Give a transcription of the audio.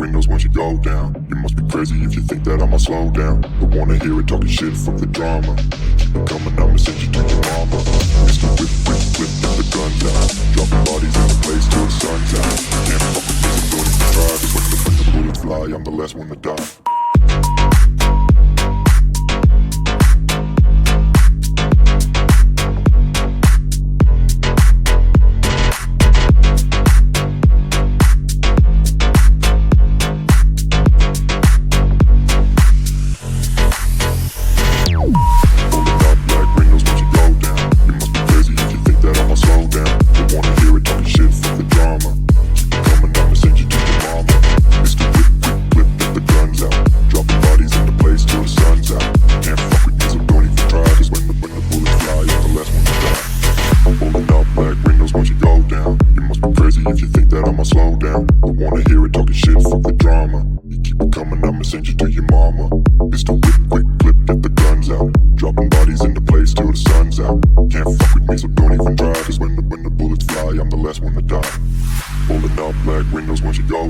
windows once you go down. You must be crazy if you think that I'ma slow down. Don't wanna hear it talking shit, fuck the drama. Keep it coming, I'ma send you to your mama. Mr. Whip, whip, whip, get the guns out. Dropping bodies in the place till the sun's out. Can't fuck with me, so don't even try. Cause when the bullets fly, I'm the last one to die. If you think that I'ma slow down, don't wanna hear it talking shit, fuck the drama. You keep it coming, I'ma send you to your mama. Mr. Whip, quick clip, get the guns out. Dropping bodies into place till the sun's out. Can't fuck with me, so don't even try. Cause when the bullets fly, I'm the last one to die. Pulling up black windows once you go